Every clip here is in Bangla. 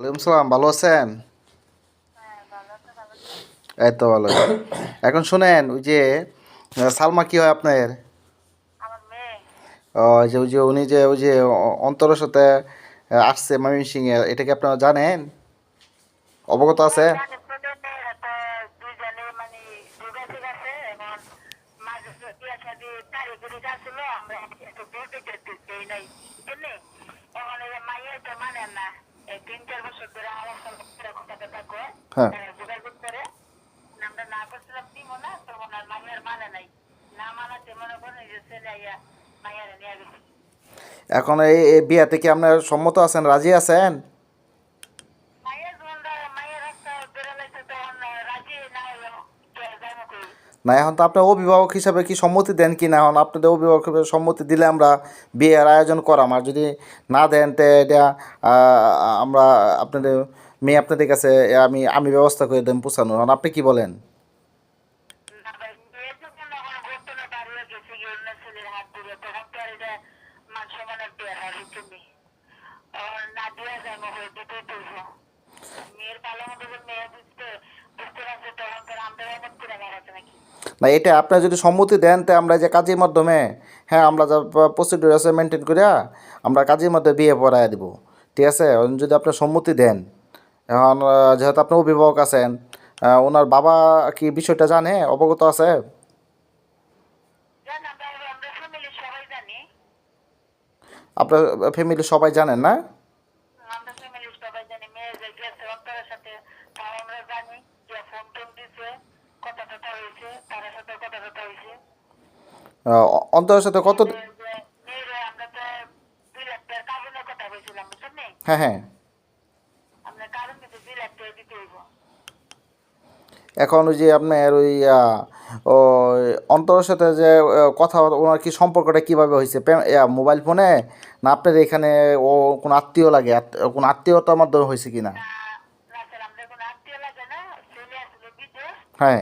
ওয়ালাইকুম সালাম, ভালো আছেন? এই তো ভালো আছি। এখন শুনেন, ওই যে সালমা কি হয় আপনার? ওই যে উনি যে ওই যে অন্তরের সাথে আসছে ময়মনসিংহে, এটা কি আপনারা জানেন? অবগত আছে? হ্যাঁ। এখন এই বিয়াতে কি আপনার সম্মত আছেন, রাজি আছেন? না, এখন তো আপনার অভিভাবক হিসাবে কি সম্মতি দেন কি না? এখন আপনাদের অভিভাবক হিসেবে সম্মতি দিলে আমরা বিয়ের আয়োজন করাম, আর যদি না দেন তো এটা আমরা আপনাদের মেয়ে আপনাদের কাছে আমি ব্যবস্থা করে দেন পৌঁছানোর। এখন আপনি কি বলেন? না, এটা আপনার যদি সম্মতি দেন তো আমরা যে কাজের মাধ্যমে, হ্যাঁ, আমরা যা প্রসিডিউর আছে মেনটেন করিয়া আমরা কাজের মধ্যে বিয়ে পড়ায় দিব। ঠিক আছে, যদি আপনার সম্মতি দেন। এখন যেহেতু আপনি অভিভাবক আছেন, ওনার বাবা কি বিষয়টা জানে, অবগত আছে? আপনার ফ্যামিলির সবাই জানেন না? অন্তরের সাথে কত? হ্যাঁ, হ্যাঁ। এখন ওই যে আপনার ওই ও অন্তরের সাথে যে কথা, ওনার কি সম্পর্কটা কীভাবে হয়েছে? মোবাইল ফোনে, না আপনার এখানে ও কোনো আত্মীয় লাগে, কোনো আত্মীয়তার মাধ্যমে হয়েছে কি না? হ্যাঁ।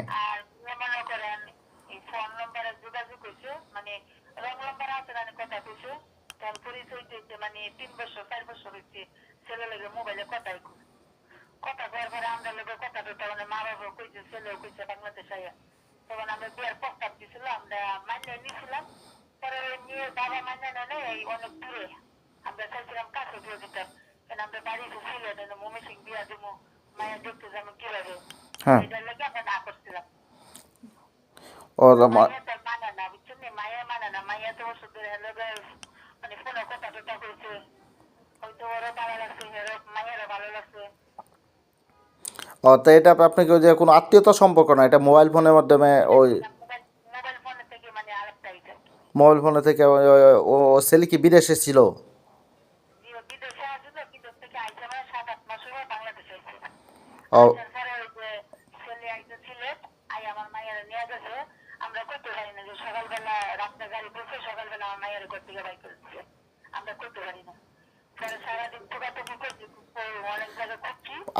হ্যাঁ। ওর ও, তো এটা আপনাকে ওই যে কোনো আত্মীয়তার সম্পর্ক না, এটা মোবাইল ফোনের মাধ্যমে ওই মোবাইল ফোনে থেকে ও ছেলে কি বিদেশে ছিল? ও,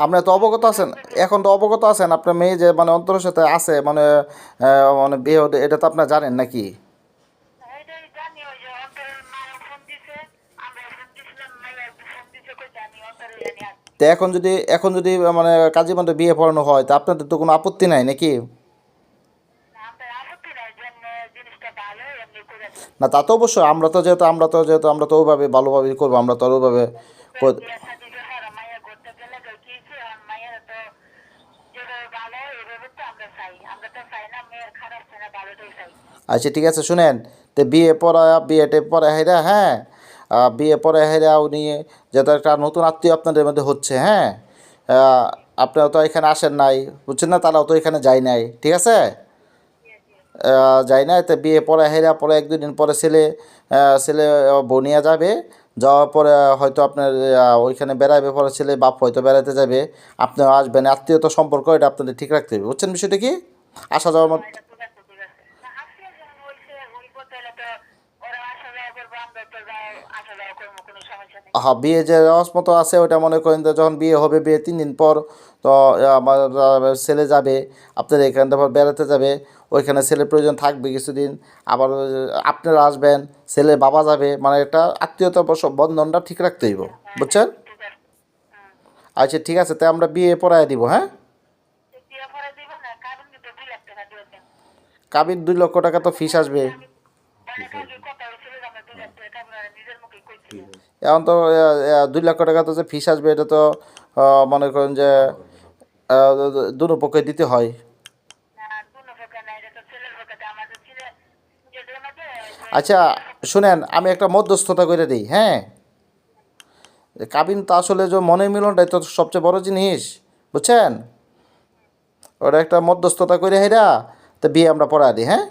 আপনি তো অবগত আছেন, এখন তো অবগত আছেন আপনার মেয়ে যে মানে অন্তরের সাথে আছে, মানে মানে বিয়ে হতে, এটা তো আপনার জানেন নাকি? তো এখন যদি মানে কাজী মধ্যে বিয়ে পড়ানো হয়, তা আপনাদের তো কোনো আপত্তি নাই নাকি? না, তা তো অবশ্যই, আমরা তো ওইভাবে ভালোভাবে করবো, আমরা তো আর ওইভাবে কর- আচ্ছা, ঠিক আছে, শুনেন। তো বিয়েটে পড়া হেরা, হ্যাঁ, বিয়ে পড়া হেরা উনি যেহেতু একটা নতুন আত্মীয় আপনাদের মধ্যে হচ্ছে, হ্যাঁ, আহ, আপনারা তো এখানে আসেন নাই, বুঝছেন না, তারাও তো এখানে যায় নাই, ঠিক আছে। যায় না, তো বিয়ে পড়া হেরা পরে এক দুদিন পরে ছেলে বনিয়া যাবে। যাওয়ার পরে হয়তো আপনার ওইখানে বেড়াবে, পরে ছেলে বাপ হয়তো বেড়াতে যাবে, আপনিও আসবেন, আত্মীয়তা সম্পর্ক এটা আপনাদের ঠিক রাখতে হবে, বুঝছেন বিষয়টা কি? আসা যাওয়ার মধ্যে। হ্যাঁ, বিয়ে যে রস মতো আছে ওটা মনে করেন, যে যখন বিয়ে হবে, বিয়ে 3 দিন পর, তো আমার ছেলে যাবে আপনার এখান থেকে বেড়াতে যাবে, ওইখানে ছেলের প্রয়োজন থাকবে কিছুদিন, আবার আপনারা আসবেন, ছেলের বাবা যাবে, মানে একটা আত্মীয়তা বন্ধনটা ঠিক রাখতে হইব, বুঝছেন? আচ্ছা ঠিক আছে, তাই আমরা বিয়ে পড়ায় দিব, হ্যাঁ। বিয়ে করে দিব না, কাবিন কিন্তু 2 লাখ টাকা দিয়েছেন। কাবির 2 লক্ষ টাকা তো ফিস আসবে। আমি অনেক আগে কথা হয়েছিল যে আমরা 2 লাখ টাকা কাবিন নিজের মুখে কইছিল। এখন তো 2 লক্ষ টাকা তো যে ফিস আসবে, এটা তো মনে করেন যে দুনো পক্ষে দিতে হয়। না, কোনো প্রকার না, এটা তো ছেলের প্রকার, আমাদের ছেলে যেটার মধ্যে আচ্ছা শুনেন, আমি একটা মধ্যস্থতা করে দিই, হ্যাঁ। কাবিন তো আসলে যে মনের মিলনটাই তো সবচেয়ে বড় জিনিস, বুঝছেন। ওটা একটা মধ্যস্থতা করে হেরা তো বিয়ে আমরা পড়ায় দিই, হ্যাঁ।